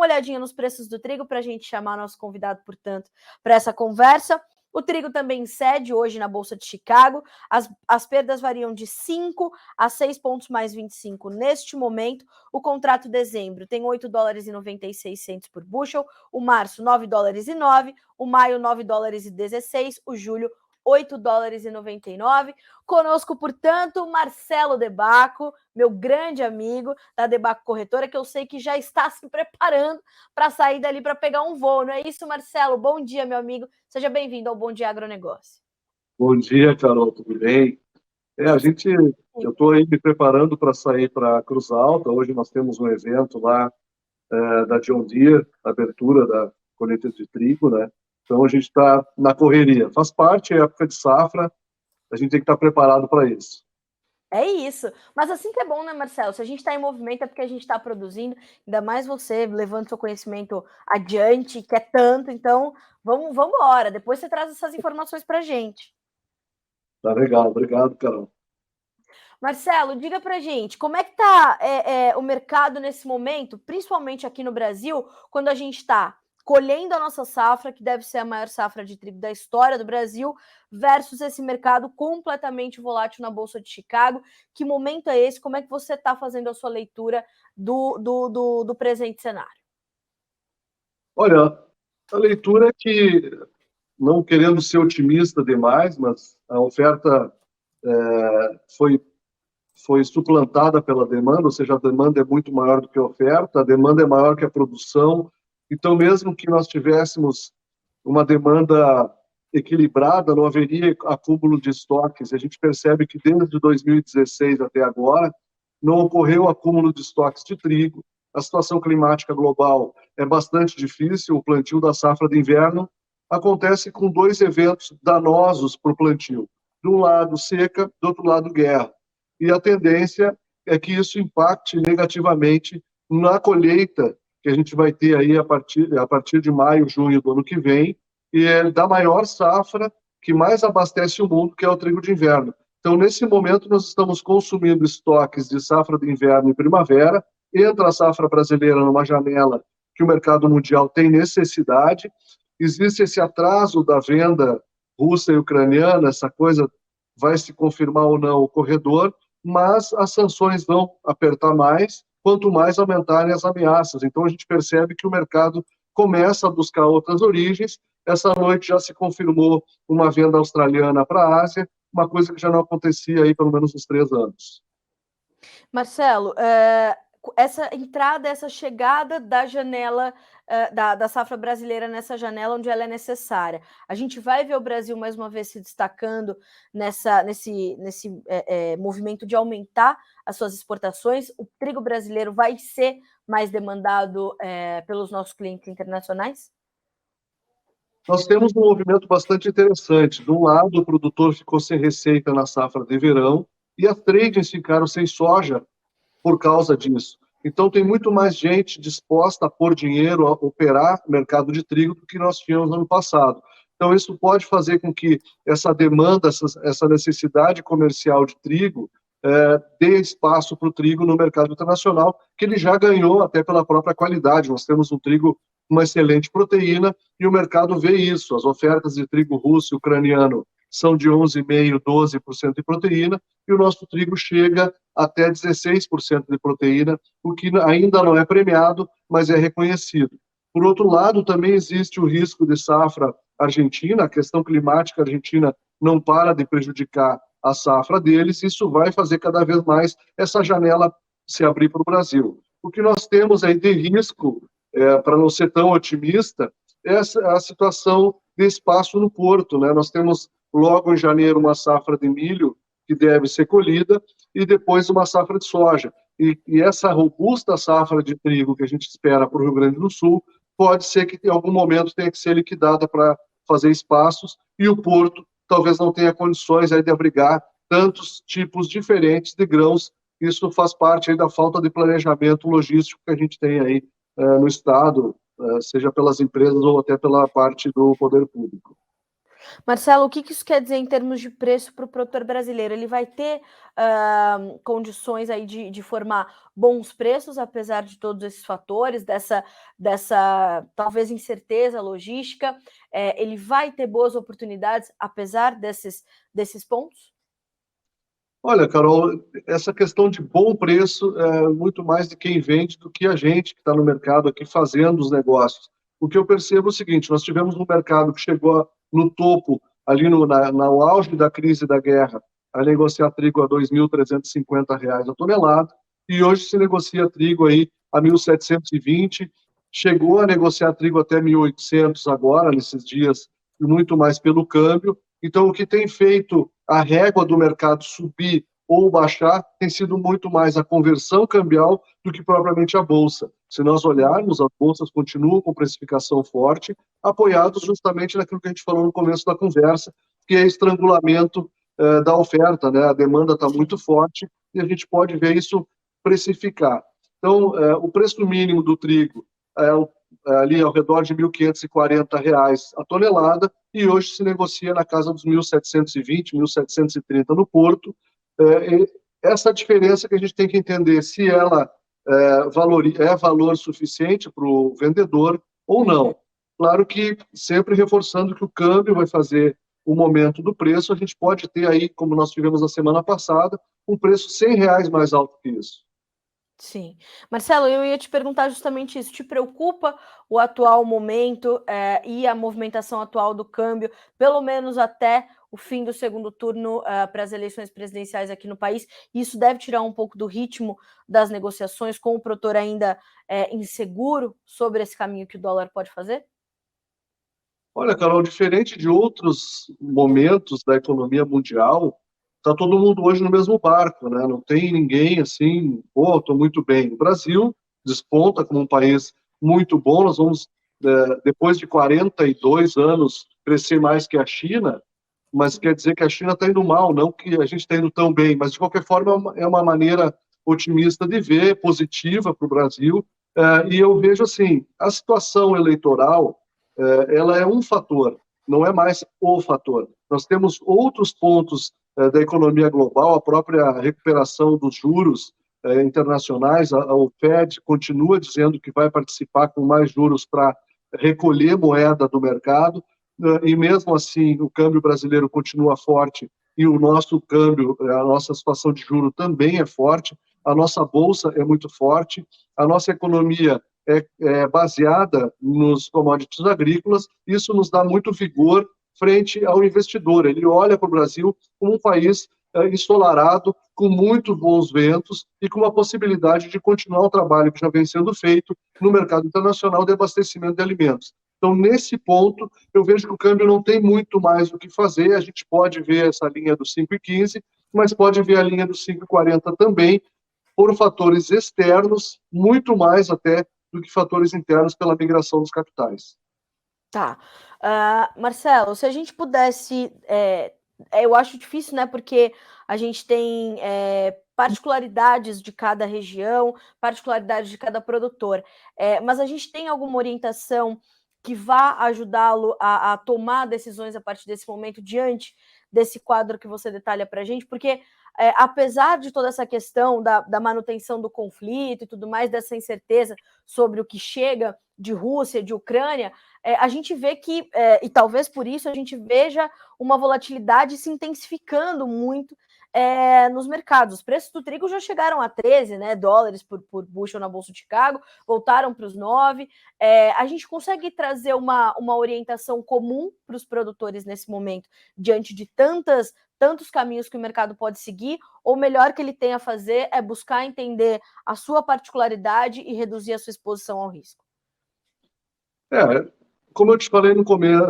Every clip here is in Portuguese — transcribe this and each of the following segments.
olhadinha nos preços do trigo para a gente chamar nosso convidado, portanto, para essa conversa. O trigo também cede hoje na Bolsa de Chicago. As perdas variam de 5 a 6 pontos mais 25 neste momento. O contrato de dezembro tem $8,96 por bushel, o março $9,09, o maio $9,16, o julho $8,99. Conosco, portanto, Marcelo De Bacco, meu grande amigo da De Bacco Corretora, que eu sei que já está se preparando para sair dali para pegar um voo. Não é isso, Marcelo? Bom dia, meu amigo. Seja bem-vindo ao Bom Dia Agronegócio. Bom dia, Carol, tudo bem? Eu estou aí me preparando para sair para Cruz Alta. Hoje nós temos um evento lá da John Deere, abertura da colheita de trigo, né? Então a gente está na correria. Faz parte, é época de safra, a gente tem que estar preparado para isso. É isso. Mas assim que é bom, né, Marcelo? Se a gente está em movimento é porque a gente está produzindo, ainda mais você levando seu conhecimento adiante, que é tanto. Então, vamos embora. Depois você traz essas informações para a gente. Tá legal, obrigado, Carol. Marcelo, diga pra gente, como é que está o mercado nesse momento, principalmente aqui no Brasil, quando a gente está colhendo a nossa safra, que deve ser a maior safra de trigo da história do Brasil, versus esse mercado completamente volátil na Bolsa de Chicago. Que momento é esse? Como é que você está fazendo a sua leitura do presente cenário? Olha, a leitura é que, não querendo ser otimista demais, mas a oferta foi suplantada pela demanda, ou seja, a demanda é muito maior do que a oferta, a demanda é maior que a produção. Então, mesmo que nós tivéssemos uma demanda equilibrada, não haveria acúmulo de estoques. A gente percebe que desde 2016 até agora não ocorreu acúmulo de estoques de trigo. A situação climática global é bastante difícil. O plantio da safra de inverno acontece com dois eventos danosos para o plantio. De um lado, seca, do outro lado, guerra. E a tendência é que isso impacte negativamente na colheita que a gente vai ter aí a partir de maio, junho do ano que vem, e é da maior safra que mais abastece o mundo, que é o trigo de inverno. Então, nesse momento, nós estamos consumindo estoques de safra de inverno e primavera, entra a safra brasileira numa janela que o mercado mundial tem necessidade, existe esse atraso da venda russa e ucraniana, essa coisa vai se confirmar ou não o corredor, mas as sanções vão apertar mais, quanto mais aumentarem as ameaças. Então, a gente percebe que o mercado começa a buscar outras origens. Essa noite já se confirmou uma venda australiana para a Ásia, uma coisa que já não acontecia aí pelo menos uns 3 anos. Marcelo, essa entrada, essa chegada da janela, da safra brasileira nessa janela onde ela é necessária, a gente vai ver o Brasil mais uma vez se destacando nesse movimento de aumentar as suas exportações. O trigo brasileiro vai ser mais demandado pelos nossos clientes internacionais? Nós temos um movimento bastante interessante. De um lado, o produtor ficou sem receita na safra de verão e as tradings ficaram sem soja por causa disso. Então, tem muito mais gente disposta a pôr dinheiro, a operar o mercado de trigo do que nós tínhamos no ano passado. Então, isso pode fazer com que essa demanda, essa necessidade comercial de trigo, dê espaço para o trigo no mercado internacional, que ele já ganhou até pela própria qualidade. Nós temos um trigo com uma excelente proteína e o mercado vê isso. As ofertas de trigo russo e ucraniano são de 11,5%, 12% de proteína, e o nosso trigo chega até 16% de proteína, o que ainda não é premiado, mas é reconhecido. Por outro lado, também existe o risco de safra argentina, a questão climática argentina não para de prejudicar a safra deles, isso vai fazer cada vez mais essa janela se abrir para o Brasil. O que nós temos aí de risco, para não ser tão otimista, é a situação de espaço no porto, né? Nós temos logo em janeiro uma safra de milho que deve ser colhida e depois uma safra de soja. E essa robusta safra de trigo que a gente espera para o Rio Grande do Sul pode ser que em algum momento tenha que ser liquidada para fazer espaços e o porto talvez não tenha condições aí de abrigar tantos tipos diferentes de grãos. Isso faz parte aí da falta de planejamento logístico que a gente tem aí no Estado, seja pelas empresas ou até pela parte do poder público. Marcelo, o que isso quer dizer em termos de preço para o produtor brasileiro? Ele vai ter condições aí de formar bons preços, apesar de todos esses fatores, dessa talvez incerteza logística? Ele vai ter boas oportunidades, apesar desses pontos? Olha, Carol, essa questão de bom preço é muito mais de quem vende do que a gente que está no mercado aqui fazendo os negócios. O que eu percebo é o seguinte: nós tivemos um mercado que chegou no topo, ali no auge da crise da guerra, a negociar trigo a R$ 2.350 a tonelada, e hoje se negocia trigo aí a 1.720, chegou a negociar trigo até 1.800 agora, nesses dias, e muito mais pelo câmbio. Então, o que tem feito a régua do mercado subir ou baixar tem sido muito mais a conversão cambial do que propriamente a bolsa. Se nós olharmos, as bolsas continuam com precificação forte, apoiados justamente naquilo que a gente falou no começo da conversa, que é estrangulamento da oferta, né? A demanda está muito forte e a gente pode ver isso precificar. Então, o preço mínimo do trigo ali ao redor de R$ 1.540 a tonelada, e hoje se negocia na casa dos 1.720, 1.730 no Porto. Essa diferença que a gente tem que entender se ela é valor suficiente para o vendedor ou não. Claro que sempre reforçando que o câmbio vai fazer o momento do preço, a gente pode ter aí, como nós tivemos na semana passada, um preço R$ 100 mais alto que isso. Sim. Marcelo, eu ia te perguntar justamente isso. Te preocupa o atual momento e a movimentação atual do câmbio, pelo menos até o fim do segundo turno para as eleições presidenciais aqui no país? Isso deve tirar um pouco do ritmo das negociações, com o produtor ainda inseguro sobre esse caminho que o dólar pode fazer? Olha, Carol, diferente de outros momentos da economia mundial, está todo mundo hoje no mesmo barco, né? Não tem ninguém assim, pô, estou muito bem. O Brasil desponta como um país muito bom. Nós vamos, depois de 42 anos, crescer mais que a China, mas quer dizer que a China está indo mal, não que a gente está indo tão bem, mas de qualquer forma é uma maneira otimista de ver, positiva para o Brasil. E eu vejo assim, a situação eleitoral, ela é um fator, não é mais o fator. Nós temos outros pontos da economia global, a própria recuperação dos juros internacionais, o Fed continua dizendo que vai participar com mais juros para recolher moeda do mercado, e mesmo assim o câmbio brasileiro continua forte e o nosso câmbio, a nossa situação de juro também é forte, a nossa bolsa é muito forte, a nossa economia é baseada nos commodities agrícolas. Isso nos dá muito vigor frente ao investidor. Ele olha para o Brasil como um país ensolarado, com muitos bons ventos e com uma possibilidade de continuar o trabalho que já vem sendo feito no mercado internacional de abastecimento de alimentos. Então, nesse ponto, eu vejo que o câmbio não tem muito mais o que fazer. A gente pode ver essa linha dos 5,15, mas pode ver a linha dos 5,40 também, por fatores externos, muito mais até do que fatores internos pela migração dos capitais. Tá. Marcelo, se a gente pudesse... eu acho difícil, né? Porque a gente tem particularidades de cada região, particularidades de cada produtor. Mas a gente tem alguma orientação que vá ajudá-lo a tomar decisões a partir desse momento, diante desse quadro que você detalha para a gente? Porque, apesar de toda essa questão da manutenção do conflito e tudo mais, dessa incerteza sobre o que chega de Rússia, de Ucrânia, a gente vê que, e talvez por isso a gente veja uma volatilidade se intensificando muito nos mercados. Os preços do trigo já chegaram a 13, né, dólares por bushel na Bolsa de Chicago, voltaram para os 9. A gente consegue trazer uma orientação comum para os produtores nesse momento, diante de tantos caminhos que o mercado pode seguir, ou o melhor que ele tem a fazer é buscar entender a sua particularidade e reduzir a sua exposição ao risco? Como eu te falei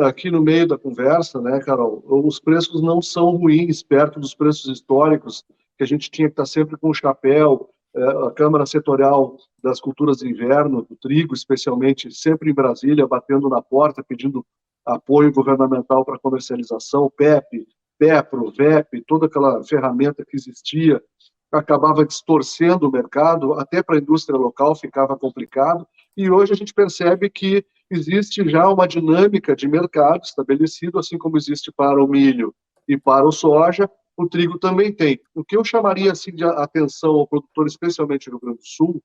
aqui no meio da conversa, né, Carol, os preços não são ruins perto dos preços históricos, que a gente tinha que estar sempre com o chapéu, a Câmara Setorial das Culturas de Inverno, do trigo, especialmente, sempre em Brasília, batendo na porta, pedindo apoio governamental para comercialização, PEP, PEPRO, VEP, toda aquela ferramenta que existia, acabava distorcendo o mercado, até para a indústria local ficava complicado, e hoje a gente percebe que existe já uma dinâmica de mercado estabelecida, assim como existe para o milho e para o soja, o trigo também tem. O que eu chamaria assim de atenção ao produtor, especialmente no Rio Grande do Sul,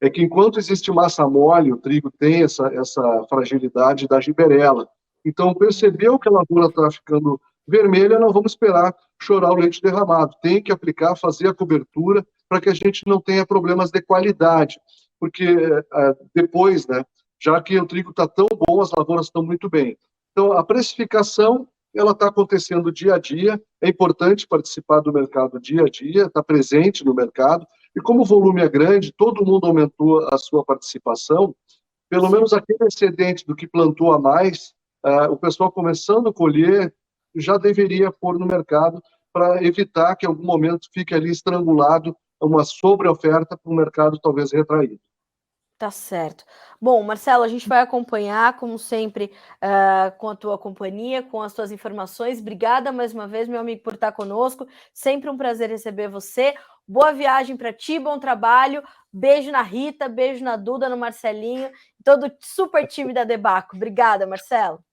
é que enquanto existe massa mole, o trigo tem essa fragilidade da gibberella. Então, percebeu que a lavoura está ficando vermelha, não vamos esperar chorar o leite derramado. Tem que aplicar, fazer a cobertura para que a gente não tenha problemas de qualidade. Porque depois, né, já que o trigo está tão bom, as lavouras estão muito bem. Então, a precificação ela está acontecendo dia a dia, é importante participar do mercado dia a dia, estar presente no mercado, e como o volume é grande, todo mundo aumentou a sua participação, pelo menos aquele excedente do que plantou a mais, o pessoal começando a colher, já deveria pôr no mercado para evitar que em algum momento fique ali estrangulado uma sobreoferta para o mercado talvez retraído. Tá certo. Bom, Marcelo, a gente vai acompanhar, como sempre, com a tua companhia, com as tuas informações. Obrigada mais uma vez, meu amigo, por estar conosco. Sempre um prazer receber você. Boa viagem para ti, bom trabalho. Beijo na Rita, beijo na Duda, no Marcelinho, todo o super time da Debaco. Obrigada, Marcelo.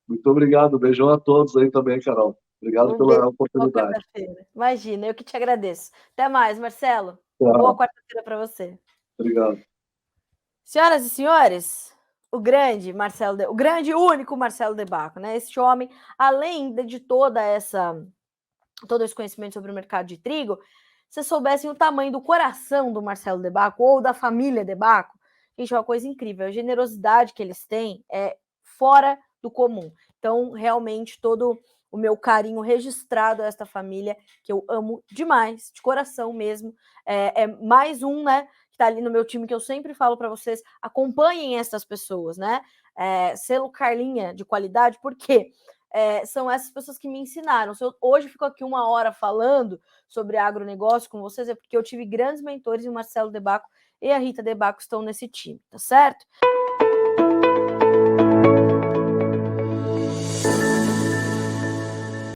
Muito obrigado, beijão a todos aí também, Carol. Obrigado pela oportunidade. Quarta-feira. Imagina, eu que te agradeço. Até mais, Marcelo. Tchau. Boa quarta-feira para você. Obrigado. Senhoras e senhores, o grande e único Marcelo Debaco, né? Esse homem, além de todo esse conhecimento sobre o mercado de trigo, se soubessem o tamanho do coração do Marcelo Debaco ou da família Debaco, gente, é uma coisa incrível. A generosidade que eles têm é fora do comum. Então, realmente, todo o meu carinho registrado a esta família, que eu amo demais, de coração mesmo. É mais um, né? Que tá ali no meu time, que eu sempre falo para vocês, acompanhem essas pessoas, né? Selo Carlinha de qualidade, por quê? São essas pessoas que me ensinaram. Se eu hoje fico aqui 1 hora falando sobre agronegócio com vocês, é porque eu tive grandes mentores, e o Marcelo Debaco e a Rita Debaco estão nesse time, tá certo?